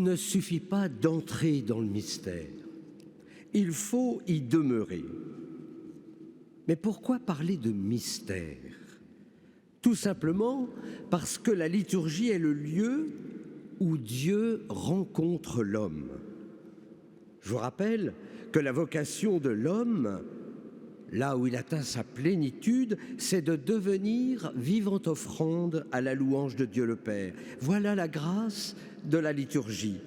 ne suffit pas d'entrer dans le mystère, il faut y demeurer. Mais pourquoi parler de mystère? Tout simplement parce que la liturgie est le lieu où Dieu rencontre l'homme. Je vous rappelle que la vocation de l'homme, là où il atteint sa plénitude, c'est de devenir vivante offrande à la louange de Dieu le Père. Voilà la grâce de la liturgie.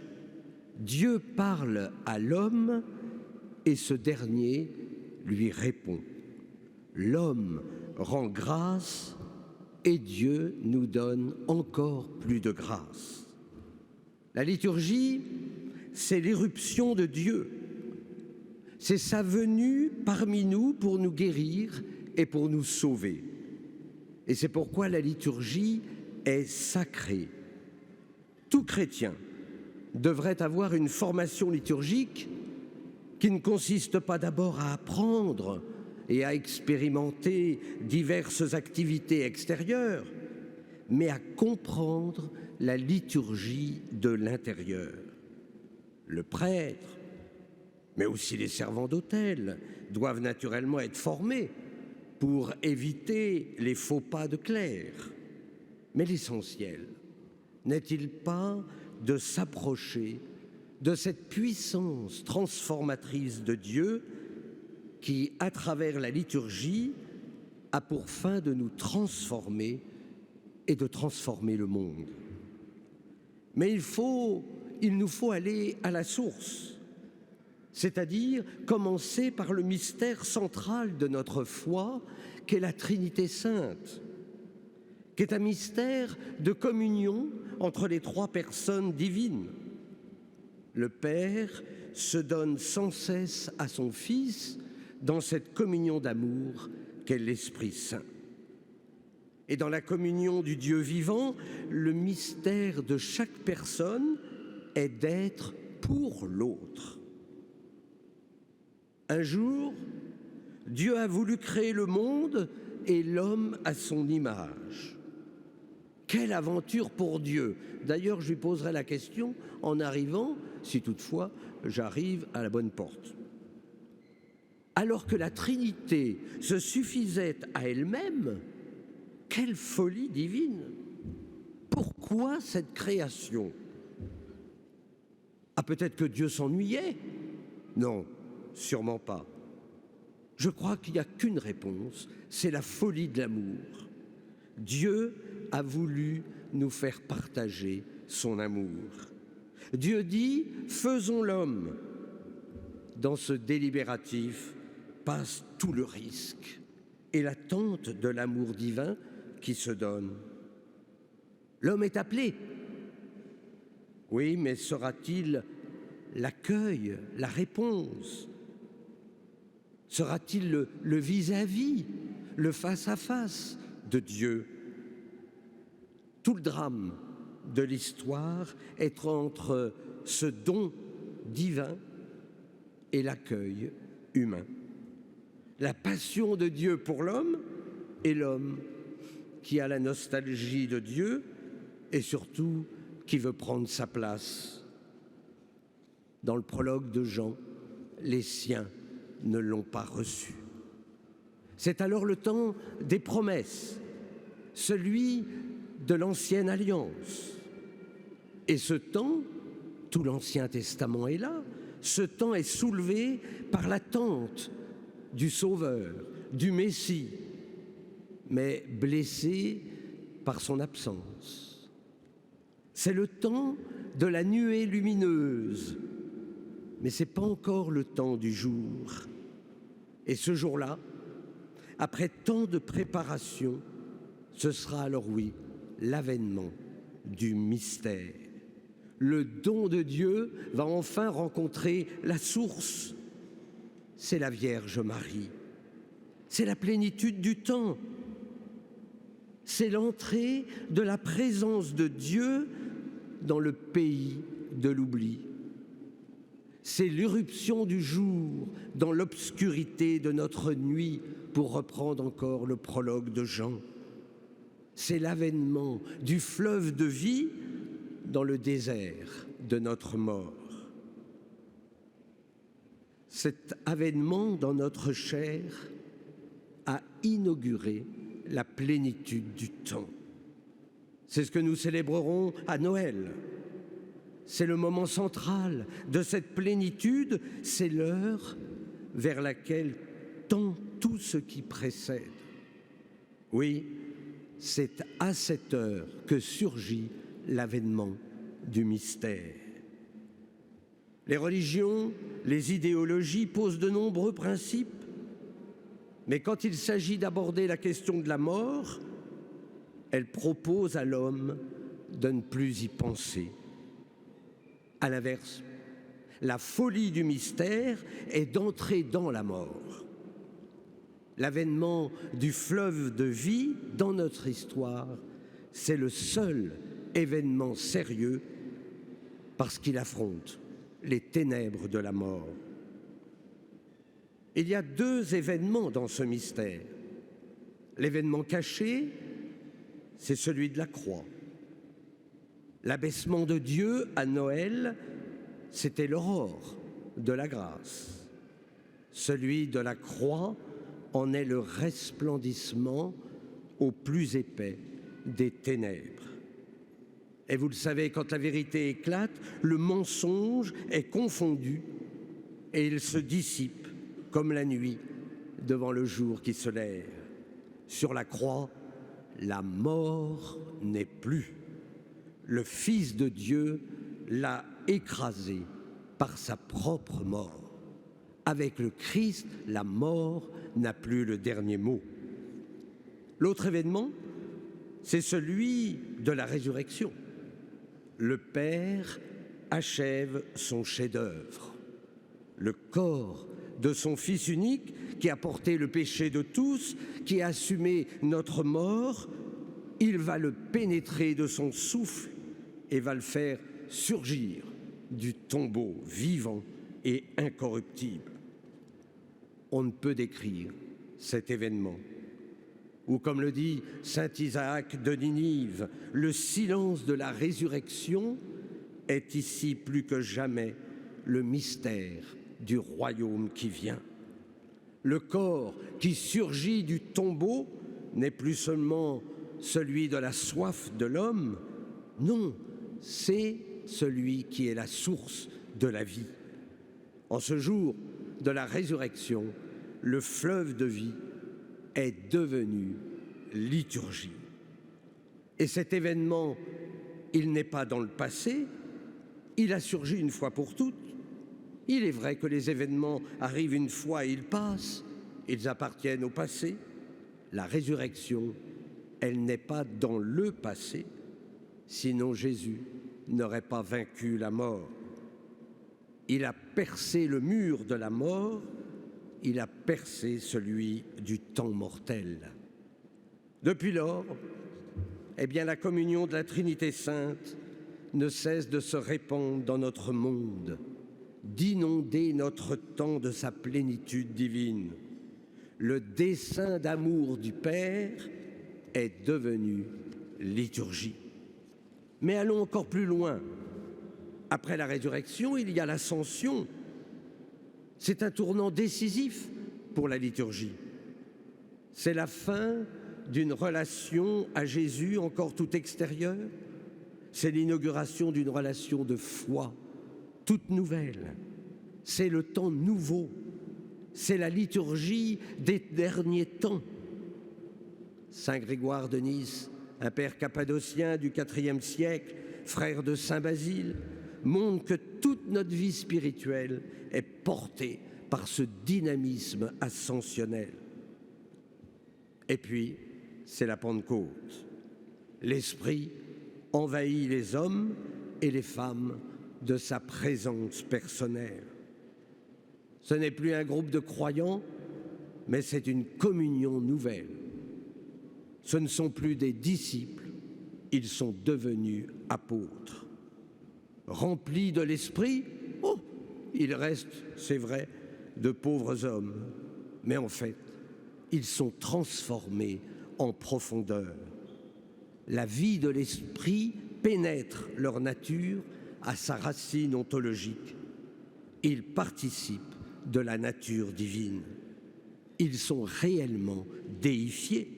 Dieu parle à l'homme et ce dernier lui répond. L'homme rend grâce et Dieu nous donne encore plus de grâce. La liturgie, c'est l'irruption de Dieu. C'est sa venue parmi nous pour nous guérir et pour nous sauver. Et c'est pourquoi la liturgie est sacrée. Tout chrétien devrait avoir une formation liturgique qui ne consiste pas d'abord à apprendre et à expérimenter diverses activités extérieures, mais à comprendre la liturgie de l'intérieur. Le prêtre, mais aussi les servants d'autel, doivent naturellement être formés pour éviter les faux pas de clercs. Mais l'essentiel n'est-il pas de s'approcher de cette puissance transformatrice de Dieu qui, à travers la liturgie, a pour fin de nous transformer et de transformer le monde. Mais il nous faut aller à la source, c'est-à-dire commencer par le mystère central de notre foi, qu'est la Trinité sainte, qui est un mystère de communion entre les trois personnes divines. Le Père se donne sans cesse à son Fils dans cette communion d'amour qu'est l'Esprit Saint. Et dans la communion du Dieu vivant, le mystère de chaque personne est d'être pour l'autre. Un jour, Dieu a voulu créer le monde et l'homme à son image. Quelle aventure pour Dieu! D'ailleurs, je lui poserai la question en arrivant, si toutefois j'arrive à la bonne porte. Alors que la Trinité se suffisait à elle-même, quelle folie divine! Pourquoi cette création? Ah, peut-être que Dieu s'ennuyait? Non, sûrement pas. Je crois qu'il n'y a qu'une réponse, c'est la folie de l'amour. Dieu a voulu nous faire partager son amour. Dieu dit, faisons l'homme. Dans ce délibératif passe tout le risque et l'attente de l'amour divin qui se donne. L'homme est appelé. Oui, mais sera-t-il l'accueil, la réponse? Sera-t-il le vis-à-vis, le face-à-face de Dieu? Tout le drame de l'histoire est entre ce don divin et l'accueil humain. La passion de Dieu pour l'homme et l'homme qui a la nostalgie de Dieu et surtout qui veut prendre sa place. Dans le prologue de Jean, les siens ne l'ont pas reçu. C'est alors le temps des promesses, celui de l'ancienne alliance. Et ce temps, tout l'Ancien Testament est là, ce temps est soulevé par l'attente du Sauveur, du Messie, mais blessé par son absence. C'est le temps de la nuée lumineuse, mais ce n'est pas encore le temps du jour. Et ce jour-là, après tant de préparation, ce sera alors, oui, l'avènement du mystère. Le don de Dieu va enfin rencontrer la source. C'est la Vierge Marie. C'est la plénitude du temps. C'est l'entrée de la présence de Dieu dans le pays de l'oubli. C'est l'irruption du jour dans l'obscurité de notre nuit, pour reprendre encore le prologue de Jean. C'est l'avènement du fleuve de vie dans le désert de notre mort. Cet avènement dans notre chair a inauguré la plénitude du temps. C'est ce que nous célébrerons à Noël. C'est le moment central de cette plénitude, c'est l'heure vers laquelle tend tout ce qui précède. Oui, c'est à cette heure que surgit l'avènement du mystère. Les religions, les idéologies posent de nombreux principes, mais quand il s'agit d'aborder la question de la mort, elles proposent à l'homme de ne plus y penser. À l'inverse, la folie du mystère est d'entrer dans la mort. L'avènement du fleuve de vie dans notre histoire, c'est le seul événement sérieux parce qu'il affronte les ténèbres de la mort. Il y a deux événements dans ce mystère. L'événement caché, c'est celui de la croix. L'abaissement de Dieu à Noël, c'était l'aurore de la grâce. Celui de la croix en est le resplendissement au plus épais des ténèbres. Et vous le savez, quand la vérité éclate, le mensonge est confondu et il se dissipe comme la nuit devant le jour qui se lève. Sur la croix, la mort n'est plus. Le Fils de Dieu l'a écrasé par sa propre mort. Avec le Christ, la mort n'a plus le dernier mot. L'autre événement, c'est celui de la résurrection. Le Père achève son chef-d'œuvre. Le corps de son Fils unique, qui a porté le péché de tous, qui a assumé notre mort, il va le pénétrer de son souffle et va le faire surgir du tombeau vivant et incorruptible. On ne peut décrire cet événement. Ou comme le dit saint Isaac de Ninive, le silence de la résurrection est ici plus que jamais le mystère du royaume qui vient. Le corps qui surgit du tombeau n'est plus seulement celui de la soif de l'homme, non, c'est celui qui est la source de la vie. En ce jour de la résurrection, le fleuve de vie est devenu liturgie. Et cet événement, il n'est pas dans le passé, il a surgi une fois pour toutes. Il est vrai que les événements arrivent une fois et ils passent, ils appartiennent au passé. La résurrection, elle n'est pas dans le passé, sinon Jésus n'aurait pas vaincu la mort. Il a percé le mur de la mort, il a percé celui du temps mortel. Depuis lors, eh bien, la communion de la Trinité sainte ne cesse de se répandre dans notre monde, d'inonder notre temps de sa plénitude divine. Le dessein d'amour du Père est devenu liturgie. Mais allons encore plus loin. Après la résurrection, il y a l'ascension. C'est un tournant décisif pour la liturgie. C'est la fin d'une relation à Jésus encore tout extérieure. C'est l'inauguration d'une relation de foi toute nouvelle. C'est le temps nouveau. C'est la liturgie des derniers temps. Saint Grégoire de Nice, un père cappadocien du IVe siècle, frère de Saint Basile, montre que toute notre vie spirituelle est portée par ce dynamisme ascensionnel. Et puis, c'est la Pentecôte. L'Esprit envahit les hommes et les femmes de sa présence personnelle. Ce n'est plus un groupe de croyants, mais c'est une communion nouvelle. Ce ne sont plus des disciples, ils sont devenus apôtres. Remplis de l'Esprit, oh, ils restent, c'est vrai, de pauvres hommes, mais en fait, ils sont transformés en profondeur. La vie de l'Esprit pénètre leur nature à sa racine ontologique. Ils participent de la nature divine. Ils sont réellement déifiés.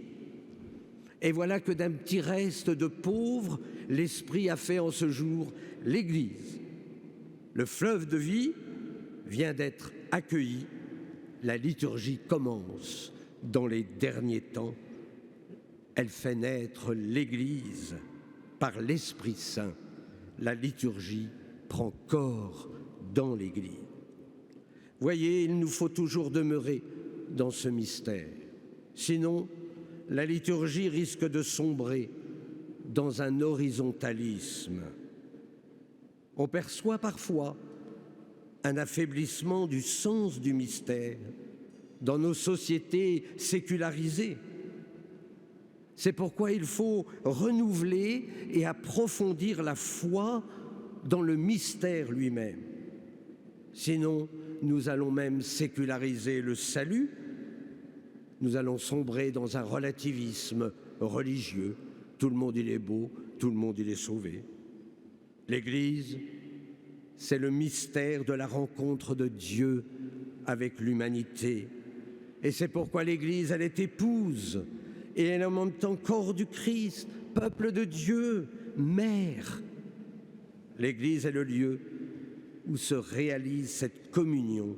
Et voilà que d'un petit reste de pauvres, l'Esprit a fait en ce jour l'Église. Le fleuve de vie vient d'être accueilli. La liturgie commence dans les derniers temps. Elle fait naître l'Église par l'Esprit Saint. La liturgie prend corps dans l'Église. Voyez, il nous faut toujours demeurer dans ce mystère. Sinon, la liturgie risque de sombrer dans un horizontalisme. On perçoit parfois un affaiblissement du sens du mystère dans nos sociétés sécularisées. C'est pourquoi il faut renouveler et approfondir la foi dans le mystère lui-même. Sinon, nous allons même séculariser le salut. Nous allons sombrer dans un relativisme religieux. Tout le monde, il est beau, tout le monde, il est sauvé. L'Église, c'est le mystère de la rencontre de Dieu avec l'humanité. Et c'est pourquoi l'Église, elle est épouse, et elle est en même temps corps du Christ, peuple de Dieu, mère. L'Église est le lieu où se réalise cette communion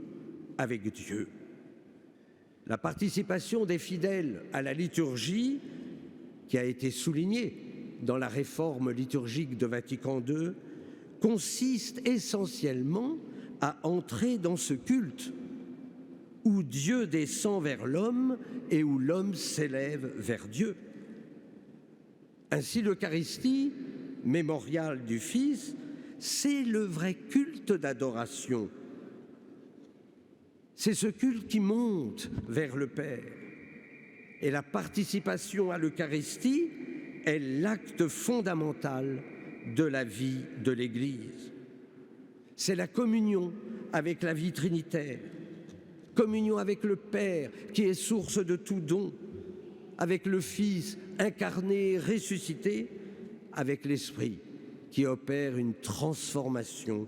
avec Dieu. La participation des fidèles à la liturgie, qui a été soulignée dans la réforme liturgique de Vatican II, consiste essentiellement à entrer dans ce culte où Dieu descend vers l'homme et où l'homme s'élève vers Dieu. Ainsi, l'Eucharistie, mémorial du Fils, c'est le vrai culte d'adoration. C'est ce culte qui monte vers le Père. Et la participation à l'Eucharistie est l'acte fondamental de la vie de l'Église. C'est la communion avec la vie trinitaire, communion avec le Père qui est source de tout don, avec le Fils incarné, ressuscité, avec l'Esprit qui opère une transformation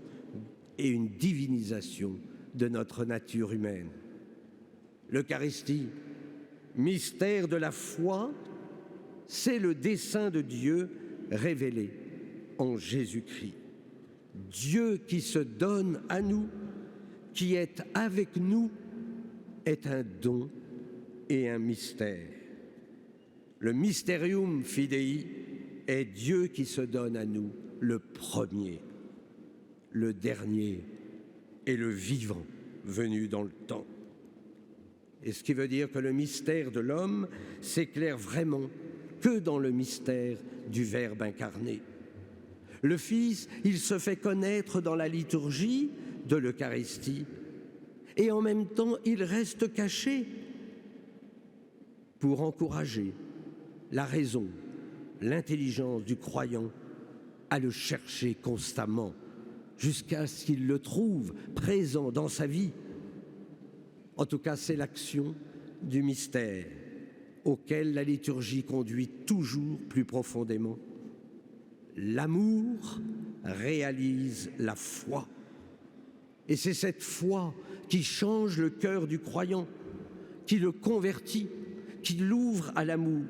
et une divinisation de notre nature humaine. L'Eucharistie, mystère de la foi, c'est le dessein de Dieu révélé en Jésus-Christ. Dieu qui se donne à nous, qui est avec nous, est un don et un mystère. Le mysterium fidei est Dieu qui se donne à nous, le premier, le dernier et le vivant venu dans le temps. Et ce qui veut dire que le mystère de l'homme s'éclaire vraiment que dans le mystère du Verbe incarné. Le Fils, il se fait connaître dans la liturgie de l'Eucharistie et en même temps, il reste caché pour encourager la raison, l'intelligence du croyant à le chercher constamment jusqu'à ce qu'il le trouve présent dans sa vie. En tout cas, c'est l'action du mystère auquel la liturgie conduit toujours plus profondément. L'amour réalise la foi. Et c'est cette foi qui change le cœur du croyant, qui le convertit, qui l'ouvre à l'amour.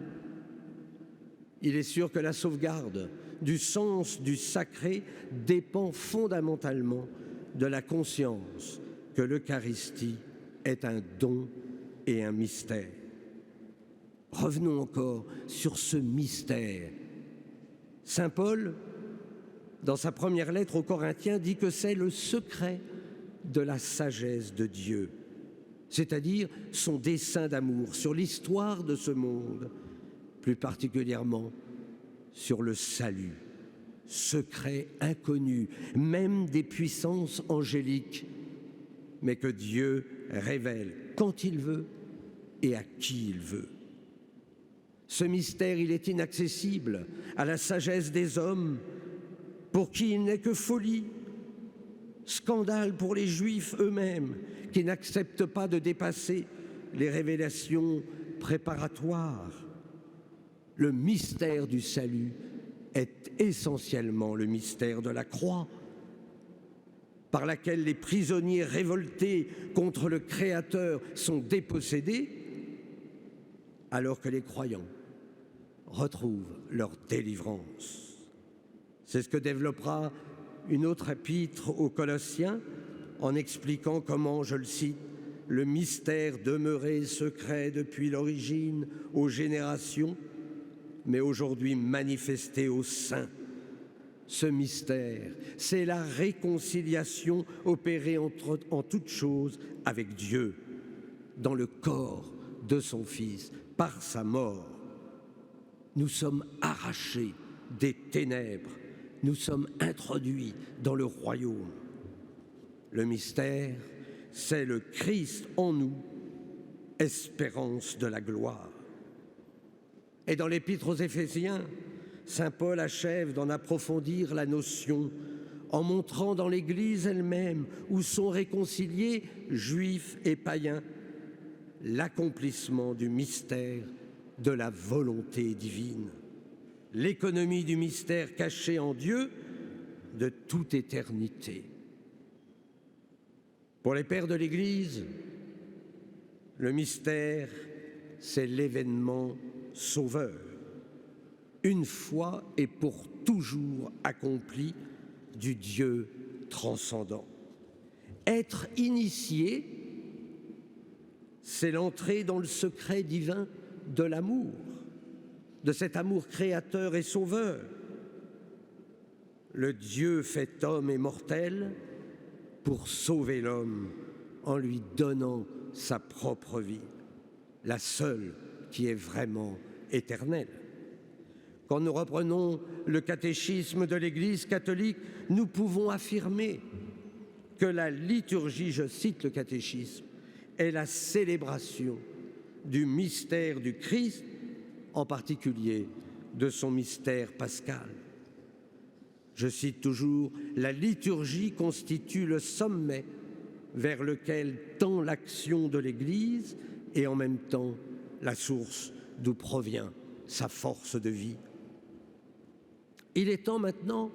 Il est sûr que la sauvegarde du sens du sacré dépend fondamentalement de la conscience que l'Eucharistie est un don et un mystère. Revenons encore sur ce mystère. Saint Paul, dans sa première lettre aux Corinthiens, dit que c'est le secret de la sagesse de Dieu, c'est-à-dire son dessein d'amour sur l'histoire de ce monde, plus particulièrement sur le salut, secret inconnu, même des puissances angéliques, mais que Dieu révèle quand il veut et à qui il veut. Ce mystère, il est inaccessible à la sagesse des hommes, pour qui il n'est que folie, scandale pour les Juifs eux-mêmes, qui n'acceptent pas de dépasser les révélations préparatoires. Le mystère du salut est essentiellement le mystère de la croix, par laquelle les prisonniers révoltés contre le Créateur sont dépossédés, alors que les croyants retrouvent leur délivrance. C'est ce que développera une autre épître aux Colossiens en expliquant comment, je le cite, « le mystère demeuré secret depuis l'origine aux générations, mais aujourd'hui manifesté aux saints. Ce mystère, c'est la réconciliation opérée en toutes choses avec Dieu, dans le corps de son Fils, par sa mort. Nous sommes arrachés des ténèbres, nous sommes introduits dans le royaume. Le mystère, c'est le Christ en nous, espérance de la gloire. » Et dans l'Épître aux Éphésiens, saint Paul achève d'en approfondir la notion en montrant dans l'Église elle-même, où sont réconciliés juifs et païens, l'accomplissement du mystère de la volonté divine, l'économie du mystère caché en Dieu de toute éternité. Pour les pères de l'Église, le mystère, c'est l'événement sauveur, une fois et pour toujours accompli du Dieu transcendant. Être initié, c'est l'entrée dans le secret divin de l'amour, de cet amour créateur et sauveur. Le Dieu fait homme et mortel pour sauver l'homme en lui donnant sa propre vie, la seule qui est vraiment éternelle. Quand nous reprenons le catéchisme de l'Église catholique, nous pouvons affirmer que la liturgie, je cite le catéchisme, est la célébration du mystère du Christ, en particulier de son mystère pascal. Je cite toujours, la liturgie constitue le sommet vers lequel tend l'action de l'Église et en même temps la source d'où provient sa force de vie. Il est temps maintenant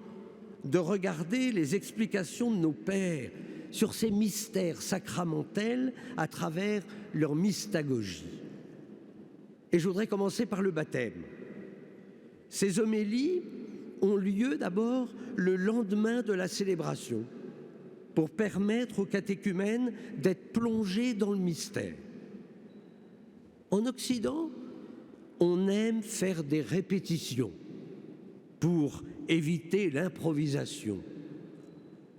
de regarder les explications de nos pères sur ces mystères sacramentels à travers leur mystagogie. Et je voudrais commencer par le baptême. Ces homélies ont lieu d'abord le lendemain de la célébration pour permettre aux catéchumènes d'être plongés dans le mystère. En Occident, on aime faire des répétitions pour éviter l'improvisation.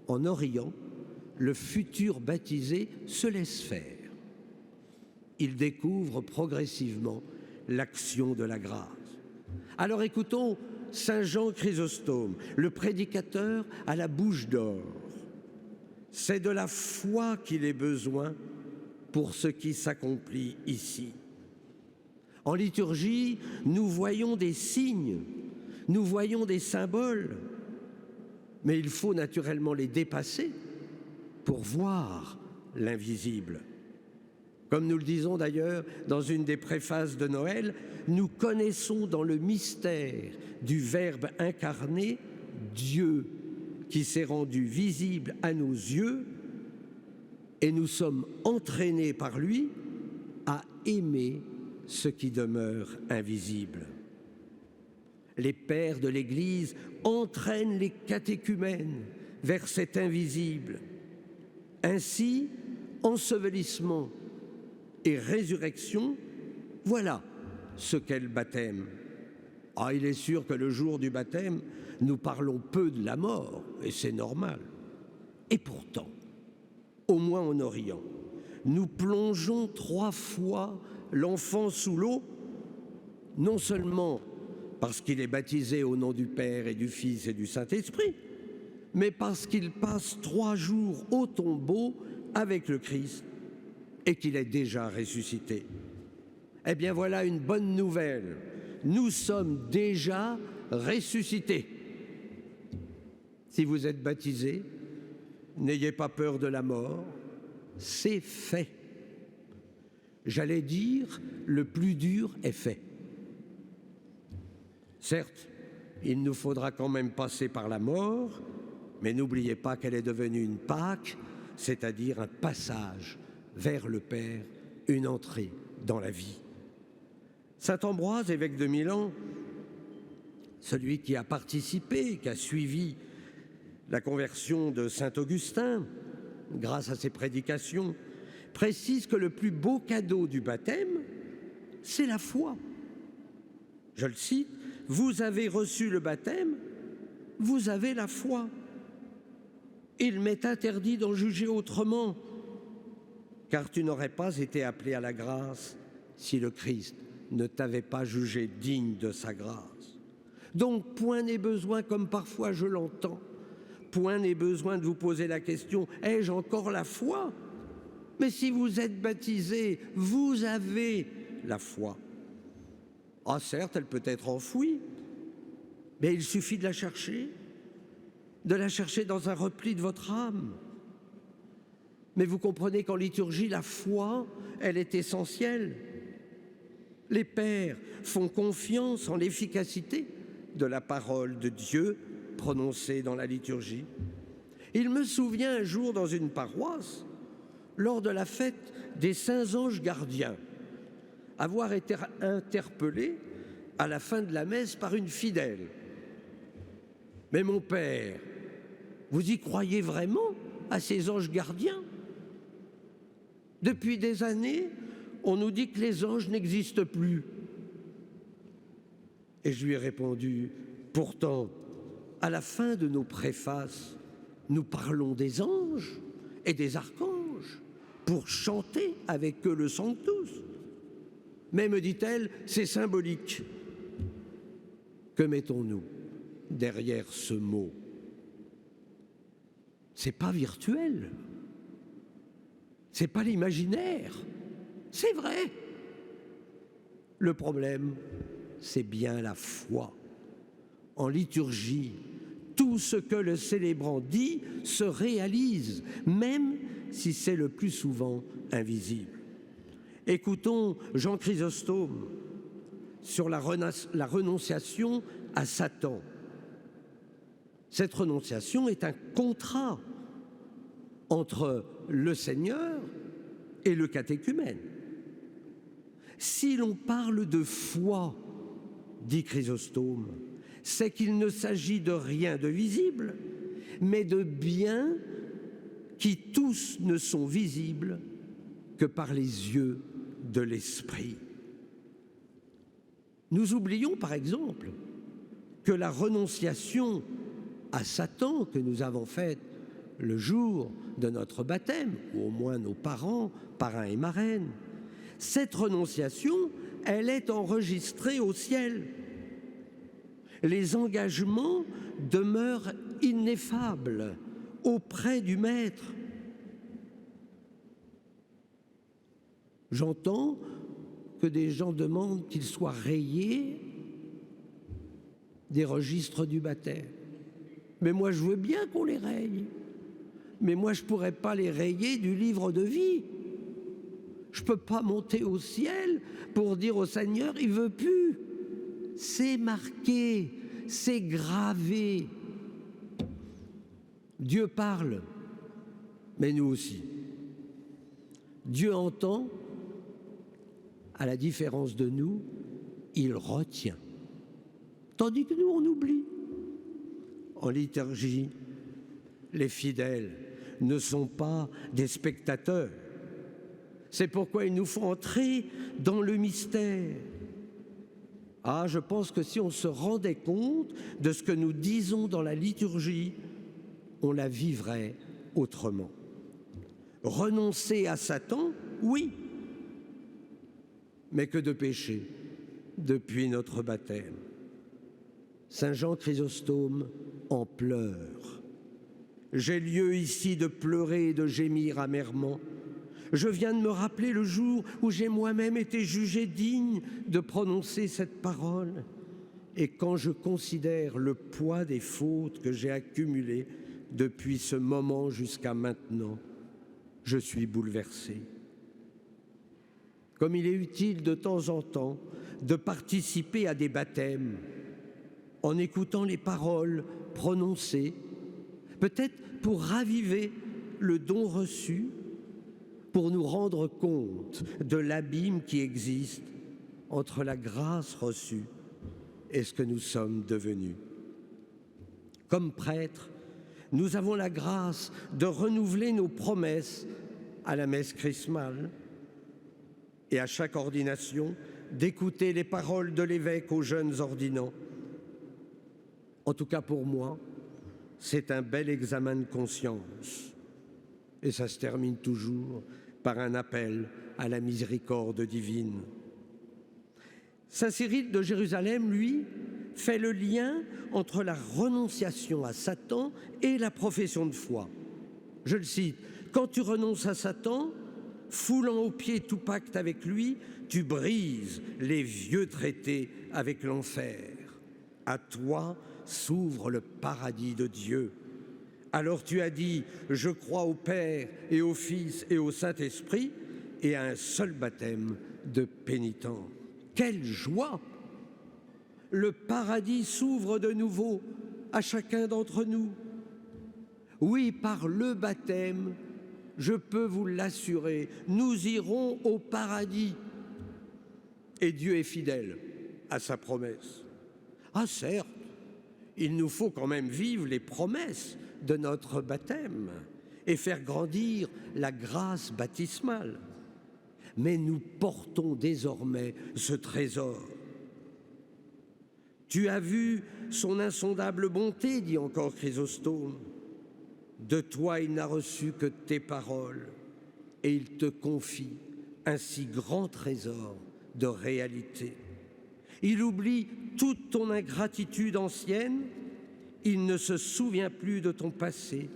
En Orient, le futur baptisé se laisse faire. Il découvre progressivement l'action de la grâce. Alors écoutons saint Jean Chrysostome, le prédicateur à la bouche d'or. C'est de la foi qu'il est besoin pour ce qui s'accomplit ici. En liturgie, nous voyons des signes, nous voyons des symboles, mais il faut naturellement les dépasser pour voir l'invisible. Comme nous le disons d'ailleurs dans une des préfaces de Noël, nous connaissons dans le mystère du Verbe incarné Dieu qui s'est rendu visible à nos yeux et nous sommes entraînés par lui à aimer ce qui demeure invisible. Les pères de l'Église entraînent les catéchumènes vers cet invisible. Ainsi, ensevelissement et résurrection, voilà ce qu'est le baptême. Ah, il est sûr que le jour du baptême, nous parlons peu de la mort, et c'est normal. Et pourtant, au moins en Orient, nous plongeons 3 fois l'enfant sous l'eau, non seulement parce qu'il est baptisé au nom du Père et du Fils et du Saint-Esprit, mais parce qu'il passe 3 jours au tombeau avec le Christ et qu'il est déjà ressuscité. Eh bien voilà une bonne nouvelle, nous sommes déjà ressuscités. Si vous êtes baptisé, n'ayez pas peur de la mort, c'est fait. J'allais dire, le plus dur est fait. Certes, il nous faudra quand même passer par la mort, mais n'oubliez pas qu'elle est devenue une Pâque, c'est-à-dire un passage vers le Père, une entrée dans la vie. Saint Ambroise, évêque de Milan, celui qui a participé, qui a suivi la conversion de saint Augustin, grâce à ses prédications, précise que le plus beau cadeau du baptême, c'est la foi. Je le cite, « Vous avez reçu le baptême, vous avez la foi. Il m'est interdit d'en juger autrement, car tu n'aurais pas été appelé à la grâce si le Christ ne t'avait pas jugé digne de sa grâce. Donc, point n'est besoin, comme parfois je l'entends, point n'est besoin de vous poser la question « Ai-je encore la foi ?» Mais si vous êtes baptisé, vous avez la foi. Ah certes, elle peut être enfouie, mais il suffit de la chercher dans un repli de votre âme. Mais vous comprenez qu'en liturgie, la foi, elle est essentielle. Les pères font confiance en l'efficacité de la parole de Dieu prononcée dans la liturgie. Il me souvient un jour dans une paroisse, lors de la fête des saints anges gardiens, avoir été interpellé à la fin de la messe par une fidèle. « Mais mon père, vous y croyez vraiment à ces anges gardiens? Depuis des années, on nous dit que les anges n'existent plus. » Et je lui ai répondu, « Pourtant, à la fin de nos préfaces, nous parlons des anges et des archanges pour chanter avec eux le Sanctus. Mais, me dit-elle, c'est symbolique. Que mettons-nous derrière ce mot? C'est pas virtuel. C'est pas l'imaginaire. C'est vrai. Le problème, c'est bien la foi. En liturgie, tout ce que le célébrant dit se réalise, même si c'est le plus souvent invisible. Écoutons Jean Chrysostome sur la renonciation à Satan. Cette renonciation est un contrat entre le Seigneur et le catéchumène. Si l'on parle de foi, dit Chrysostome, c'est qu'il ne s'agit de rien de visible, mais de biens qui tous ne sont visibles que par les yeux de l'esprit. Nous oublions par exemple que la renonciation à Satan que nous avons faite le jour de notre baptême, ou au moins nos parents, parrains et marraines, cette renonciation, elle est enregistrée au ciel. Les engagements demeurent ineffables auprès du Maître. J'entends que des gens demandent qu'il soit rayé des registres du baptême. Mais moi, je veux bien qu'on les raye. Mais moi, je ne pourrais pas les rayer du livre de vie. Je ne peux pas monter au ciel pour dire au Seigneur, il ne veut plus. C'est marqué, c'est gravé. Dieu parle, mais nous aussi. Dieu entend, à la différence de nous, il retient. Tandis que nous, on oublie. En liturgie, les fidèles ne sont pas des spectateurs. C'est pourquoi il nous faut entrer dans le mystère. Ah, je pense que si on se rendait compte de ce que nous disons dans la liturgie, on la vivrait autrement. Renoncer à Satan, oui, mais que de péché depuis notre baptême. Saint Jean Chrysostome en pleure. J'ai lieu ici de pleurer et de gémir amèrement. Je viens de me rappeler le jour où j'ai moi-même été jugé digne de prononcer cette parole. Et quand je considère le poids des fautes que j'ai accumulées depuis ce moment jusqu'à maintenant, je suis bouleversé. Comme il est utile de temps en temps de participer à des baptêmes, en écoutant les paroles prononcées, peut-être pour raviver le don reçu, pour nous rendre compte de l'abîme qui existe entre la grâce reçue et ce que nous sommes devenus. Comme prêtres, nous avons la grâce de renouveler nos promesses à la messe chrismale et à chaque ordination, d'écouter les paroles de l'évêque aux jeunes ordinants. En tout cas pour moi, c'est un bel examen de conscience. Et ça se termine toujours par un appel à la miséricorde divine. Saint Cyril de Jérusalem, lui, fait le lien entre la renonciation à Satan et la profession de foi. Je le cite, « Quand tu renonces à Satan, foulant aux pieds tout pacte avec lui, tu brises les vieux traités avec l'enfer. À toi s'ouvre le paradis de Dieu. Alors tu as dit, je crois au Père et au Fils et au Saint-Esprit et à un seul baptême de pénitent. Quelle joie! Le paradis s'ouvre de nouveau à chacun d'entre nous. Oui, par le baptême, je peux vous l'assurer, nous irons au paradis. Et Dieu est fidèle à sa promesse. Ah certes, il nous faut quand même vivre les promesses de notre baptême et faire grandir la grâce baptismale. Mais nous portons désormais ce trésor. Tu as vu son insondable bonté, dit encore Chrysostome. De toi il n'a reçu que tes paroles et il te confie un si grand trésor de réalité. Il oublie toute ton ingratitude ancienne, il ne se souvient plus de ton passé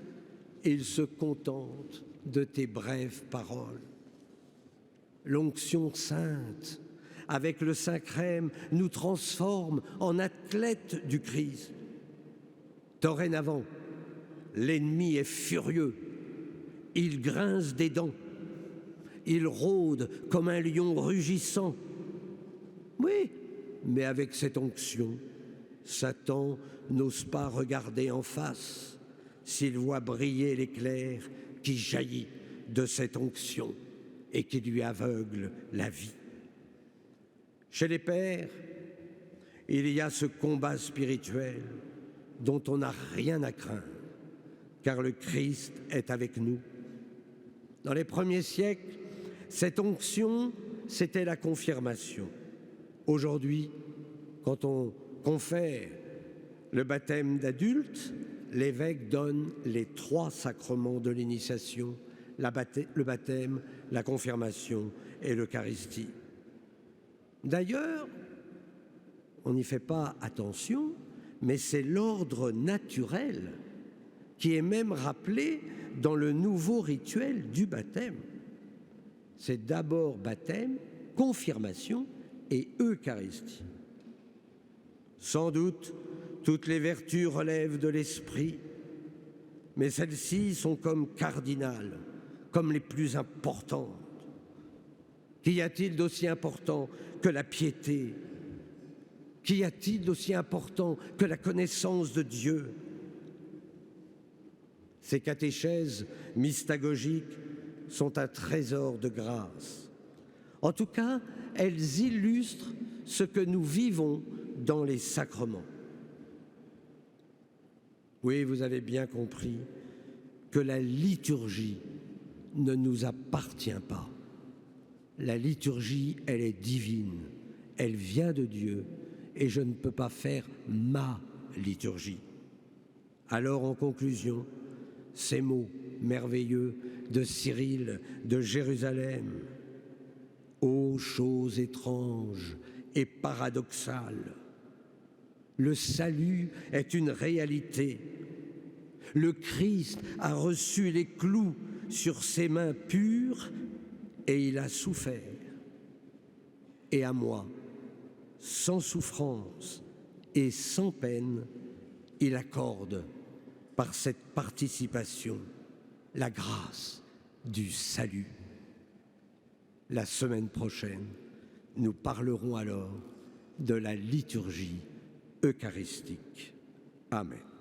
et il se contente de tes brèves paroles. L'onction sainte, avec le Saint-Crème, nous transforme en athlètes du Christ. Dorénavant, l'ennemi est furieux, il grince des dents, il rôde comme un lion rugissant. Oui, mais avec cette onction, Satan n'ose pas regarder en face s'il voit briller l'éclair qui jaillit de cette onction et qui lui aveugle la vie. Chez les pères, il y a ce combat spirituel dont on n'a rien à craindre, car le Christ est avec nous. Dans les premiers siècles, cette onction, c'était la confirmation. Aujourd'hui, quand on confère le baptême d'adulte, l'évêque donne les 3 sacrements de l'initiation, le baptême, la confirmation et l'Eucharistie. D'ailleurs, on n'y fait pas attention, mais c'est l'ordre naturel qui est même rappelé dans le nouveau rituel du baptême. C'est d'abord baptême, confirmation et Eucharistie. Sans doute, toutes les vertus relèvent de l'esprit, mais celles-ci sont comme cardinales, comme les plus importantes. Qu'y a-t-il d'aussi important que la piété? Qu'y a-t-il d'aussi important que la connaissance de Dieu? Ces catéchèses mystagogiques sont un trésor de grâce. En tout cas, elles illustrent ce que nous vivons dans les sacrements. Oui, vous avez bien compris que la liturgie ne nous appartient pas. La liturgie, elle est divine, elle vient de Dieu et je ne peux pas faire ma liturgie. Alors, en conclusion, ces mots merveilleux de Cyril de Jérusalem. Ô chose étrange et paradoxale, le salut est une réalité. Le Christ a reçu les clous sur ses mains pures et il a souffert. Et à moi, sans souffrance et sans peine, il accorde par cette participation la grâce du salut. La semaine prochaine, nous parlerons alors de la liturgie eucharistique. Amen.